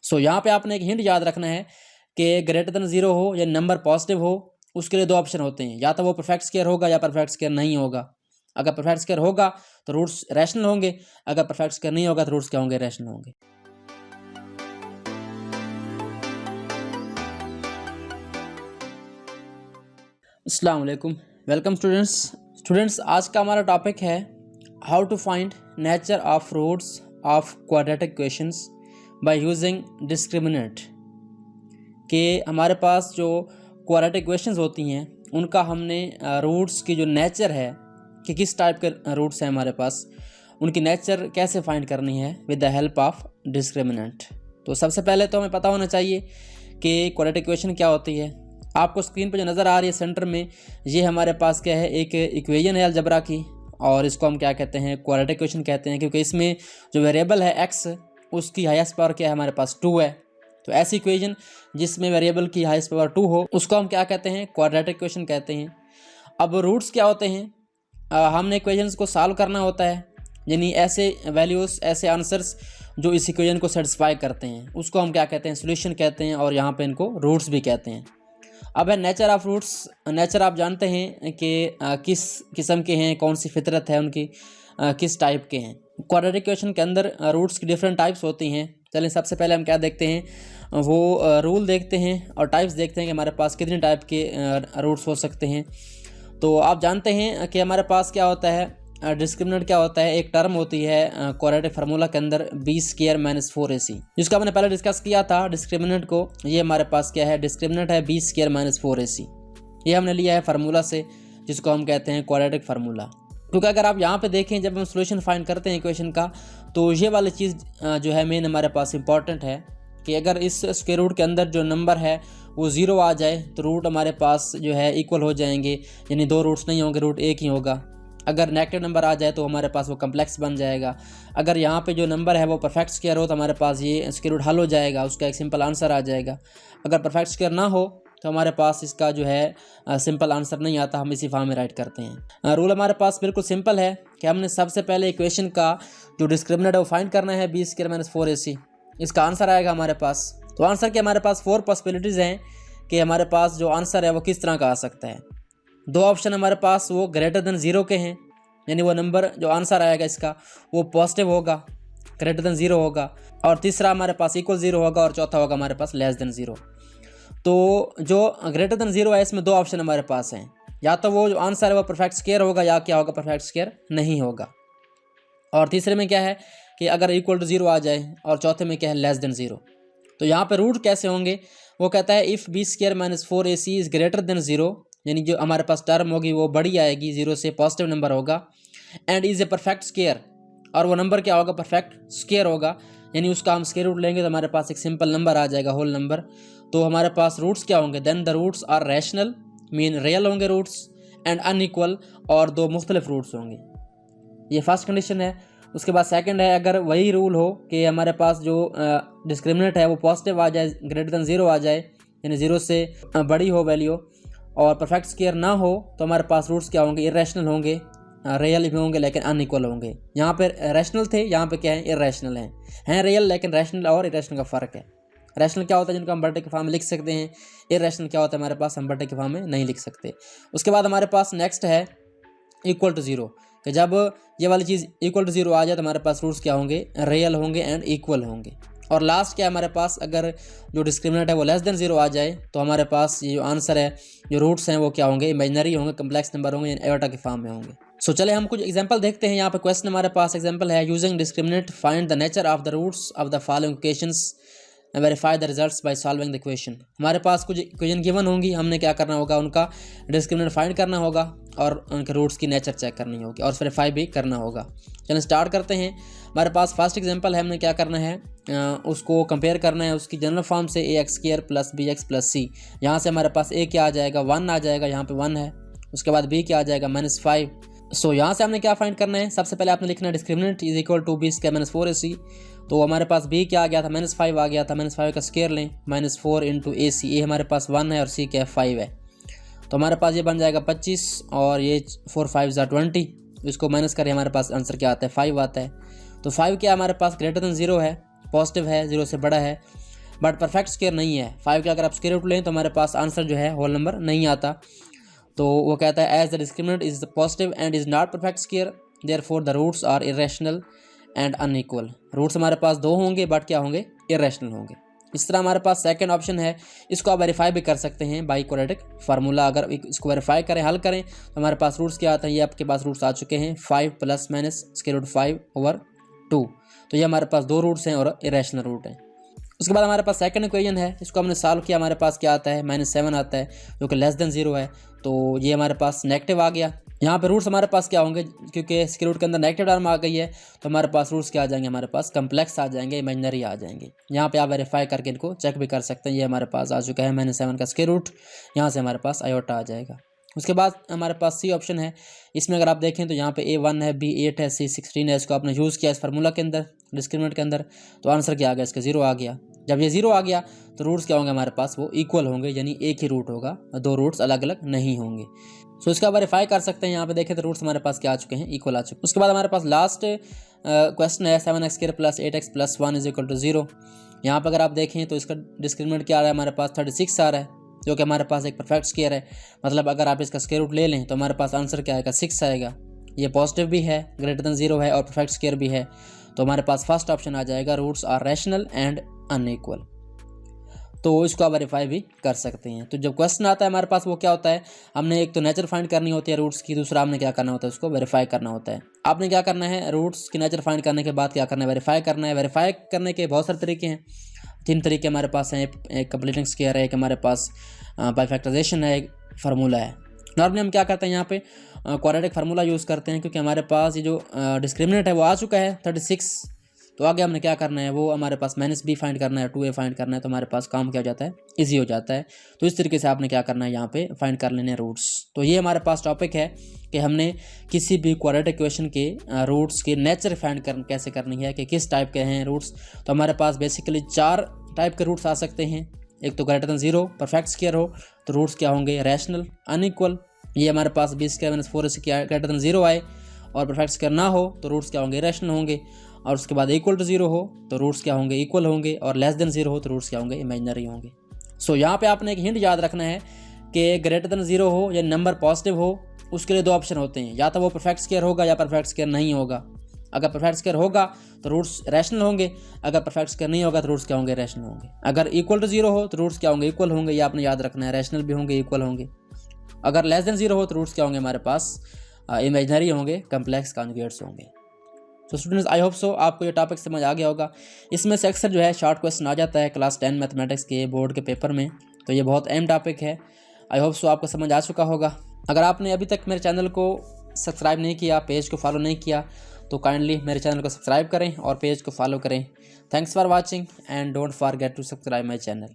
सो यहाँ पे आपने एक हिंट याद रखना है कि ग्रेटर देन 0 हो या नंबर पॉजिटिव हो, उसके लिए दो ऑप्शन होते हैं, या तो वो परफेक्ट स्क्वायर होगा या परफेक्ट स्क्वायर नहीं होगा। अगर परफेक्ट स्क्वायर होगा तो रूट्स रैशनल होंगे, अगर परफेक्ट स्क्वायर नहीं होगा तो रूट्स क्या होंगे, रैशनल होंगे। अस्सलाम वालेकुम, वेलकम स्टूडेंट्स। आज का हमारा टॉपिक है how to find nature of roots of quadratic equations by using discriminant. कि हमारे पास जो क्वाड्रेटिक इक्वेशंस होती हैं उनका हमने रूट्स की जो नेचर है कि किस टाइप के रूट्स हैं हमारे पास, उनकी नेचर कैसे फाइंड करनी है with the help of discriminant. तो सबसे पहले तो हमें पता होना चाहिए कि क्वाड्रेटिक इक्वेशन क्या होती है। आपको स्क्रीन पर जो नज़र आ रही है सेंटर में, ये हमारे पास क्या है, एक इक्वेशन है अलजबरा की, और इसको हम क्या कहते हैं, क्वाड्रेटिक इक्वेशन कहते हैं, क्योंकि इसमें जो वेरिएबल है एक्स, उसकी हाईएस्ट पावर क्या है हमारे पास 2 है। तो ऐसी इक्वेशन जिसमें वेरिएबल की हाईएस्ट पावर 2 हो उसको हम क्या कहते हैं, क्वाड्रेटिक इक्वेशन कहते हैं। अब रूट्स क्या होते हैं, हमने इक्वेशंस को सॉल्व करना होता है, यानी ऐसे वैल्यूज़, ऐसे आंसर्स जो इस इक्वेशन को सेटिस्फाई करते हैं उसको हम क्या कहते हैं, सॉल्यूशन कहते हैं, और यहाँ पे इनको रूट्स भी कहते हैं। अब है नेचर ऑफ रूट्स। नेचर आप जानते हैं कि किस किस्म के हैं, कौन सी फितरत है उनकी, किस टाइप के हैं। क्वाड्रेटिक इक्वेशन के अंदर रूट्स की डिफरेंट टाइप्स होती हैं। चलें सबसे पहले हम क्या देखते हैं, वो रूल देखते हैं और टाइप्स देखते हैं कि हमारे पास कितने टाइप के रूट्स हो सकते हैं। तो आप जानते हैं कि हमारे पास क्या होता है, डिस्क्रिमिनेंट क्या होता है, एक टर्म होती है क्वाड्रेटिक फार्मूला के अंदर b² - 4ac, जिसका मैंने पहले डिस्कस किया था डिस्क्रिमिनेंट को। ये हमारे पास क्या है, डिस्क्रिमिनेंट है b² - 4ac। ये हमने लिया है फार्मूला से, जिसको हम कहते हैं क्वाड्रेटिक फार्मूला। क्योंकि अगर आप यहाँ पे देखें, जब हम सोल्यूशन फाइंड करते हैं इक्वेशन का, तो ये वाली चीज़ जो है मेन हमारे पास इंपॉर्टेंट है कि अगर इस स्क्वायर रूट के अंदर जो नंबर है वो 0 आ जाए तो रूट हमारे पास जो है इक्वल हो जाएंगे, यानी दो रूट्स नहीं होंगे, रूट एक ही होगा। अगर नेगेटिव नंबर आ जाए तो हमारे पास वो कम्प्लेक्स बन जाएगा। अगर यहाँ पे जो नंबर है वो परफेक्ट स्क्वायर हो तो हमारे पास ये स्क्वायर रूट हल हो जाएगा, उसका एक सिंपल आंसर आ जाएगा। अगर परफेक्ट स्क्वायर ना हो तो हमारे पास इसका जो है सिंपल आंसर नहीं आता, हम इसी फॉर्म में राइट करते हैं। रूल हमारे पास बिल्कुल सिंपल है कि हमने सबसे पहले इक्वेशन का जो डिस्क्रिमिनेंट है वो फाइंड करना है b² - 4ac। इसका आंसर आएगा हमारे पास। तो आंसर के हमारे पास 4 पॉसिबिलिटीज़ हैं कि हमारे पास जो आंसर है वो किस तरह का आ सकता है। दो ऑप्शन हमारे पास वो ग्रेटर देन 0 के हैं, यानी वो नंबर जो आंसर आएगा इसका वो पॉजिटिव होगा, ग्रेटर देन 0 होगा, और तीसरा हमारे पास इक्वल 0 होगा, और चौथा होगा हमारे पास लेस देन 0। तो जो ग्रेटर देन 0 है इसमें दो ऑप्शन हमारे पास हैं, या तो वो जो आंसर है वो परफेक्ट स्क्वायर होगा या क्या होगा, परफेक्ट स्क्वायर नहीं होगा। और तीसरे में क्या है कि अगर इक्वल टू 0 आ जाए, और चौथे में क्या है, लेस देन 0। तो यहाँ पे रूट कैसे होंगे, वो कहता है if b² - 4ac is greater than 0, यानी जो हमारे पास टर्म होगी वो बड़ी आएगी, 0 से पॉजिटिव नंबर होगा, and is a perfect square, और वो नंबर क्या होगा, परफेक्ट स्क्वायर होगा, यानी उसका हम स्क्वायर रूट लेंगे तो हमारे पास एक सिंपल नंबर आ जाएगा, होल नंबर। तो हमारे पास रूट्स क्या होंगे, then the roots are rational, mean real होंगे रूट्स, एंड अनइक्वल, और दो मुख्तलिफ रूट्स होंगे। ये फर्स्ट कंडीशन है। उसके बाद सेकंड है, अगर वही रूल हो कि हमारे पास जो डिस्क्रिमिनेंट है वो पॉजिटिव आ जाए, ग्रेटर देन 0 आ जाए, यानी 0 से बड़ी हो वैल्यू, और परफेक्ट स्क्वायर ना हो, तो हमारे पास रूट्स क्या होंगे, इरेशनल होंगे, रियल भी होंगे लेकिन अनइक्वल होंगे। यहाँ पे रैशनल थे, यहाँ पे क्या है, इरेशनल हैं रियल, लेकिन रैशनल और इरेशनल का फ़र्क है। रैशनल क्या होता है, जिनको हम बड़े के फॉर्म में लिख सकते हैं, इरेशनल क्या होता है हमारे पास, हम बड़े के फॉर्म में नहीं लिख सकते। उसके बाद हमारे पास नेक्स्ट है इक्वल टू 0, कि जब ये वाली चीज़ इक्वल टू 0 आ जाए तो हमारे पास रूट्स क्या होंगे, रियल होंगे एंड इक्वल होंगे। और लास्ट क्या है हमारे पास, अगर जो डिस्क्रिमिनेंट है वो लेस देन 0 आ जाए तो हमारे पास ये जो आंसर है, जो रूट्स हैं वो क्या होंगे, इमेजिनरी होंगे, कम्प्लेक्स नंबर होंगे, एवटा के फॉर्म में होंगे। सो चले हम कुछ एग्जांपल देखते हैं। यहाँ पे क्वेश्चन हमारे पास एग्जांपल है, using discriminant find the nature of the roots of the following equations, verify the results by solving the equation. हमारे पास कुछ इक्वेशन गिवन होंगी, हमने क्या करना होगा, उनका डिस्क्रिमिनेंट फाइंड करना होगा और उनके रूट्स की नेचर चेक करनी होगी और वेरीफाई भी करना होगा। चलिए स्टार्ट करते हैं। हमारे पास फर्स्ट एग्जांपल है, हमने क्या करना है, उसको कंपेयर करना है उसकी जनरल फॉर्म से ax² + bx + c। यहाँ से हमारे पास a क्या आ जाएगा, 1 आ जाएगा, यहाँ पे 1 है। उसके बाद b क्या आ जाएगा, -5। सो यहाँ से हमने क्या फाइंड करना है, सबसे पहले आपने लिखना है discriminant is equal to b² - 4ac। तो हमारे पास b क्या आ गया था, -5 आ गया था, -5 का स्क्वायर लें, -4 × ac। a हमारे पास 1 है और c क्या है, 5 है। तो हमारे पास ये बन जाएगा 25 और ये 4 5 = 20। इसको माइनस करें, हमारे पास आंसर क्या आता है, 5 आता है। तो 5 क्या हमारे पास ग्रेटर देन 0 है, पॉजिटिव है, 0 से बड़ा है। बट परफेक्ट स्क्वायर नहीं है। 5 का अगर आप स्क्वायर रूट लें तो हमारे पास आंसर जो है होल नंबर नहीं आता। तो वो कहता है as the discriminant is positive and is not perfect square therefore the roots are irrational and unequal. Roots हमारे पास 2 होंगे बट क्या होंगे, इरेशनल होंगे। इस तरह हमारे पास सेकंड ऑप्शन है, इसको आप वेरीफाई भी कर सकते हैं बाई क्वाड्रेटिक फार्मूला। अगर इसको वेरीफाई करें, हल करें तो हमारे पास रूट्स क्या आते हैं, ये आपके पास रूट्स आ चुके हैं 5 ± √5/2। तो ये हमारे पास 2 रूट्स हैं और इरेशनल रूट हैं। उसके बाद हमारे पास सेकंड इक्वेशन है, इसको हमने सॉल्व किया, हमारे पास क्या आता है -7 आता है जो कि लेस देन 0 है। तो ये हमारे पास नेगेटिव आ गया। यहाँ पे रूट्स हमारे पास क्या होंगे, क्योंकि स्क्वायर रूट के अंदर नेगेटिव टर्म आ गई है तो हमारे पास रूट्स क्या आ जाएंगे, हमारे पास कम्प्लेक्स आ जाएंगे, इमेजिनरी आ जाएंगे। यहाँ पे आप वेरीफाई करके इनको चेक भी कर सकते हैं। ये हमारे पास आ चुका है -7 का स्क्वायर रूट, यहाँ से हमारे पास आयोटा आ जाएगा। उसके बाद हमारे पास सी ऑप्शन है, इसमें अगर आप देखें तो यहाँ पे A1 है, B 8 है, C 16 है। इसको आपने यूज़ किया इस फार्मूला के अंदर, डिस्क्रिमिनेंट के अंदर, तो आंसर क्या आ गया, इसका 0 आ गया। जब ये 0 आ गया तो रूट्स क्या होंगे हमारे पास, वो इक्वल होंगे, यानी एक ही रूट होगा, 2 रूट्स अलग अलग नहीं होंगे। सो इसका वेरीफाई कर सकते हैं। यहाँ पे देखें तो रूट्स हमारे पास क्या आ चुके हैं, इक्वल आ चुके हैं। उसके बाद हमारे पास लास्ट क्वेश्चन है 7x² + 8x + 1 = 0। यहाँ पर अगर आप देखें तो इसका डिस्क्रिमिनेंट क्या आ रहा है, हमारे पास 36 आ रहा है, जो कि हमारे पास एक परफेक्ट स्क्वायर है। मतलब अगर आप इसका स्क्वायर रूट ले लें तो हमारे पास आंसर क्या आएगा, 6 आएगा। ये पॉजिटिव भी है, > 0 है और परफेक्ट स्क्वायर भी है। तो हमारे पास फर्स्ट ऑप्शन आ जाएगा, roots are rational and unequal. तो इसको आप वेरीफाई भी कर सकते हैं। तो जब क्वेश्चन आता है हमारे पास, वो क्या होता है, हमने एक तो नेचर फाइंड करनी होती है रूट्स की, दूसरा हमने क्या करना होता है, उसको वेरीफाई करना होता है। आपने क्या करना है, रूट्स की नेचर फाइंड करने के बाद क्या करना है, वेरीफाई करना है। वेरीफाई करने के बहुत सारे तरीके हैं, 3 तरीके हमारे पास हैं। एक कंप्लीटिंग स्क्वायर है, एक हमारे पास बाय फैक्टराइजेशन है, एक फार्मूला है। नॉर्मली हम क्या करते हैं, यहाँ पे क्वाड्रेटिक फार्मूला यूज़ करते हैं, क्योंकि हमारे पास ये जो डिस्क्रिमिनेंट है वो आ चुका है 36। तो आगे हमने क्या करना है, वो हमारे पास -b फाइंड करना है, 2a फाइंड करना है। तो हमारे पास काम क्या हो जाता है, इजी हो जाता है। तो इस तरीके से आपने क्या करना है, यहाँ पे फाइंड कर लेने रूट्स। तो ये हमारे पास टॉपिक है कि हमने किसी भी क्वाड्रेटिक इक्वेशन के रूट्स की नेचर फाइंड कैसे करनी है, कि किस टाइप के हैं रूट्स। तो हमारे पास बेसिकली 4 टाइप के रूट्स आ सकते हैं। एक तो > 0 परफेक्ट स्क्वायर हो तो रूट्स क्या होंगे, रैशनल, अनइक्वल। ये हमारे पास b² - 4ac > 0 आए और परफेक्ट स्क्वायर ना हो तो रूट्स क्या होंगे, रैशनल होंगे। और उसके बाद = 0 हो तो रूट्स क्या होंगे, इक्वल होंगे। और <0 हो तो रूट्स क्या होंगे, इमेजिनरी होंगे। सो यहाँ पे आपने एक हिंट याद रखना है कि > 0 हो या नंबर पॉजिटिव हो, उसके लिए 2 ऑप्शन होते हैं, या तो वो परफेक्ट स्क्वायर होगा या परफेक्ट स्क्वायर नहीं होगा। अगर परफेक्ट स्क्वायर होगा तो रूट्स रैशनल होंगे, अगर परफेक्ट स्क्वायर नहीं होगा तो रूट्स क्या होंगे, रैशनल होंगे। अगर = 0 हो तो रूट्स क्या होंगे, इक्वल होंगे। ये आपने याद रखना है, रैशनल भी होंगे, इक्वल होंगे। अगर <0 हो तो रूट्स क्या होंगे, हमारे पास इमेजिनरी होंगे, कम्प्लेक्स कॉन्जुगेट्स होंगे। तो स्टूडेंट्स, आई होप सो आपको ये टॉपिक समझ आ गया होगा। इसमें से अक्सर जो है शॉर्ट क्वेश्चन आ जाता है क्लास 10 मैथमेटिक्स के बोर्ड के पेपर में, तो ये बहुत अहम टॉपिक है। आई होप सो आपको समझ आ चुका होगा। अगर आपने अभी तक मेरे चैनल को सब्सक्राइब नहीं किया, पेज को फॉलो नहीं किया, तो काइंडली मेरे चैनल को सब्सक्राइब करें और पेज को फॉलो करें। Thanks for watching and don't forget to subscribe my channel.